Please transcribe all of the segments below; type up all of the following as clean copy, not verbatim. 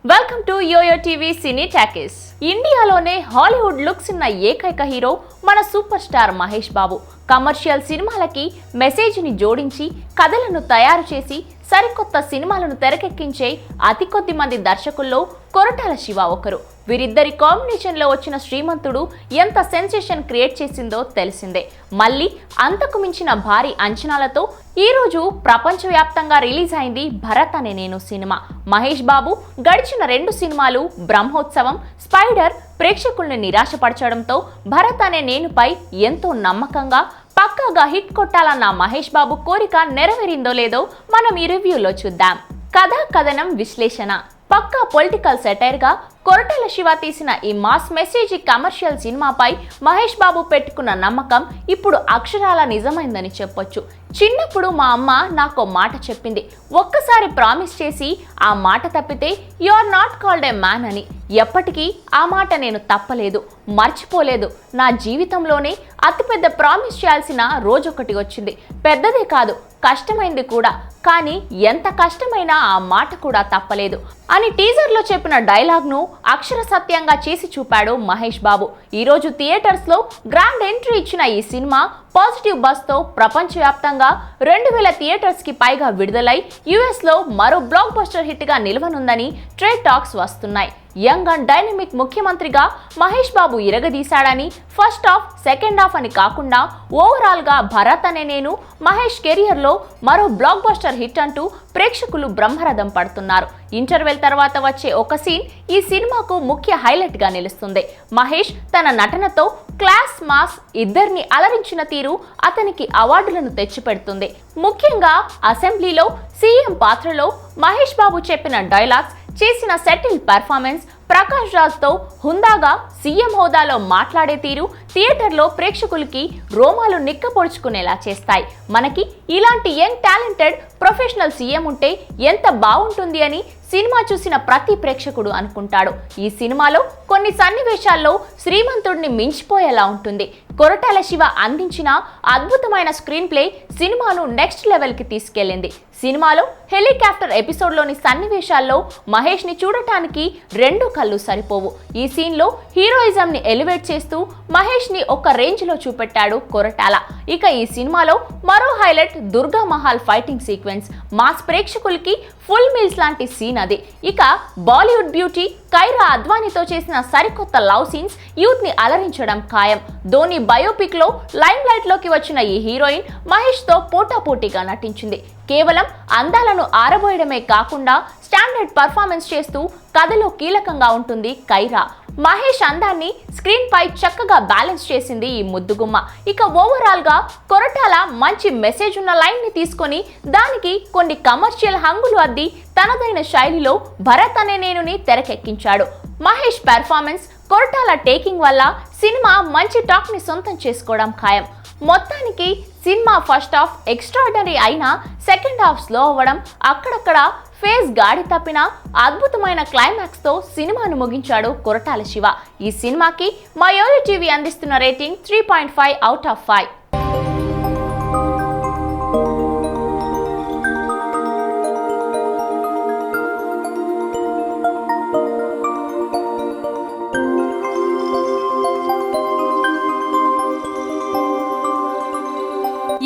Welcome to YoYo TV cine talkies. ఇండియాలోనే Hollywood looks ఉన్న ఏకైక హీరో మన super star Mahesh Babu. Commercial సినిమాలకి మెసేజ్ ని జోడించి కథలను తయారు చేసి సరికొత్త సినిమాలను తెరకెక్కించే అతి కొద్ది మంది దర్శకుల్లో కొరటాల శివ ఒకరు. వీరిద్దరి కాంబినేషన్ లో వచ్చిన శ్రీమంతుడు ఎంత సెన్సేషన్ క్రియేట్ చేసిందో తెలిసిందే. మళ్ళీ అంతకు మించిన భారీ అంచనాలతో ఈ రోజు ప్రపంచవ్యాప్తంగా రిలీజ్ అయింది భరత్ అనే నేను సినిమా. మహేష్ బాబు గడిచిన 2 సినిమాలు బ్రహ్మోత్సవం, స్పైడర్ ప్రేక్షకుల్ని నిరాశపరచడంతో భరత్ అనే నేనుపై ఎంతో నమ్మకంగా పక్కాగా హిట్ కొట్టాలన్న మహేష్ బాబు కోరిక నెరవేరిందో లేదో మనం ఈ రివ్యూలో చూద్దాం. కథ, కథనం, విశ్లేషణ. పక్కా పొలిటికల్ సెటైర్ గా కొరటాల శివ తీసిన ఈ మాస్ మెసేజ్ కమర్షియల్ సినిమాపై మహేష్ బాబు పెట్టుకున్న నమ్మకం ఇప్పుడు అక్షరాల నిజమైందని చెప్పొచ్చు. చిన్నప్పుడు మా అమ్మ నాకో మాట చెప్పింది, ఒక్కసారి ప్రామిస్ చేసి ఆ మాట తప్పితే you are not called a man అని. ఎప్పటికీ ఆ మాట నేను తప్పలేదు, మర్చిపోలేదు. నా జీవితంలోనే అతిపెద్ద ప్రామిస్ చేయాల్సిన రోజొకటి వచ్చింది. పెద్దదే కాదు, కష్టమైంది కూడా, కానీ ఎంత కష్టమైనా ఆ మాట కూడా తప్పలేదు అని టీజర్లో చెప్పిన డైలాగ్ను అక్షర సత్యంగా చేసి చూపాడు మహేష్ బాబు. ఈరోజు థియేటర్స్లో గ్రాండ్ ఎంట్రీ ఇచ్చిన ఈ సినిమా పాజిటివ్ బస్తో ప్రపంచవ్యాప్తంగా 2000 థియేటర్స్కి పైగా విడుదలై యుఎస్లో మరో బ్లాక్ బస్టర్ హిట్గా నిలవనుందని ట్రేడ్ టాక్స్ వస్తున్నాయి. యంగ్ అండ్ డైనమిక్ ముఖ్యమంత్రిగా Mahesh Babu ఇరగదీశాడని first half, second half అని కాకుండా ఓవరాల్గా భరత్ అనే నేను మహేష్ కెరియర్లో మరో బ్లాక్ బస్టర్ హిట్ అంటూ ప్రేక్షకులు బ్రహ్మరథం పడుతున్నారు. ఇంటర్వెల్ తర్వాత వచ్చే ఒక సీన్ ఈ సినిమాకు ముఖ్య హైలైట్ గా నిలుస్తుంది. మహేష్ తన నటనతో క్లాస్, మాస్ ఇద్దరిని అలరించిన తీరు అతనికి అవార్డులను తెచ్చిపెడుతుంది. ముఖ్యంగా అసెంబ్లీలో సీఎం పాత్రలో మహేష్ బాబు చెప్పిన డైలాగ్స్, చేసిన సెటిల్ పెర్ఫార్మెన్స్, ప్రకాష్ రాజ్ తో హుందాగా సీఎం హోదాలో మాట్లాడే తీరు థియేటర్లో ప్రేక్షకులకి రోమాలు నిక్కపొడుచుకునేలా చేస్తాయి. మనకి ఇలాంటి యంగ్ టాలెంటెడ్ ప్రొఫెషనల్ సీఎం ఉంటే ఎంత బాగుంటుంది అని సినిమా చూసిన ప్రతి ప్రేక్షకుడు అనుకుంటాడు. ఈ సినిమాలో కొన్ని సన్నివేశాల్లో శ్రీమంతుడిని మించిపోయేలా ఉంటుంది. కొరటాల శివ అందించిన అద్భుతమైన స్క్రీన్ ప్లే సినిమాను నెక్స్ట్ లెవెల్కి తీసుకెళ్లింది. సినిమాలో హెలికాప్టర్ ఎపిసోడ్లోని సన్నివేశాల్లో మహేష్ ని చూడటానికి 2 కళ్ళు సరిపోవు. ఈ సీన్లో హీరోయిజం ని ఎలివేట్ చేస్తూ మహేష్ ని ఒక రేంజ్ లో చూపెట్టాడు కొరటాల. ఇక ఈ సినిమాలో మరో highlight Durga Mahal fighting sequence. Mass ప్రేక్షకులకి ఫుల్ మీల్స్ లాంటి సీన్ అది. ఇక బాలీవుడ్ బ్యూటీ కైరా అద్వానీతో చేసిన సరికొత్త లవ్ సీన్స్ యూత్ ని అలరించడం ఖాయం. ధోని బయోపిక్ లో లైమ్ లైట్ లోకి వచ్చిన ఈ హీరోయిన్ మహేష్ తో పోటాపోటీగా నటించింది. కేవలం అందాలను ఆరబోయడమే కాకుండా స్టాండర్డ్ పర్ఫార్మెన్స్ చేస్తూ కథలో కీలకంగా ఉంటుంది కైరా. మహేష్ అందాన్ని స్క్రీన్ పై చక్కగా బ్యాలెన్స్ చేసింది ఈ ముద్దుగుమ్మ. ఇక ఓవరాల్ గా కొరటాల మంచి మెసేజ్ ఉన్న లైన్ ని తీసుకొని దానికి కొన్ని కమర్షియల్ హంగులు అద్ది తనదైన శైలిలో భరత్ అనే నేనుని తెరకెక్కించాడు. మహేష్ పెర్ఫార్మెన్స్, కొరటాల టేకింగ్ వల్ల సినిమా మంచి టాక్ ని సొంతం చేసుకోవడం ఖాయం. మొత్తానికి సినిమా ఫస్ట్ హాఫ్ ఎక్స్ట్రాడనరీ అయినా సెకండ్ హాఫ్ స్లో అవ్వడం, అక్కడక్కడ ఫేస్ గాడి తప్పిన అద్భుతమైన క్లైమాక్స్ తో సినిమాను ముగించాడు కొరటాల శివ. ఈ సినిమాకి మా యోయో టీవీ అందిస్తున్న రేటింగ్ 3.5 out of 5.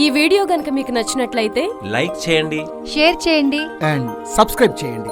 ఈ వీడియో గనుక మీకు నచ్చినట్లయితే లైక్ చేయండి, షేర్ చేయండి అండ్ సబ్స్క్రైబ్ చేయండి.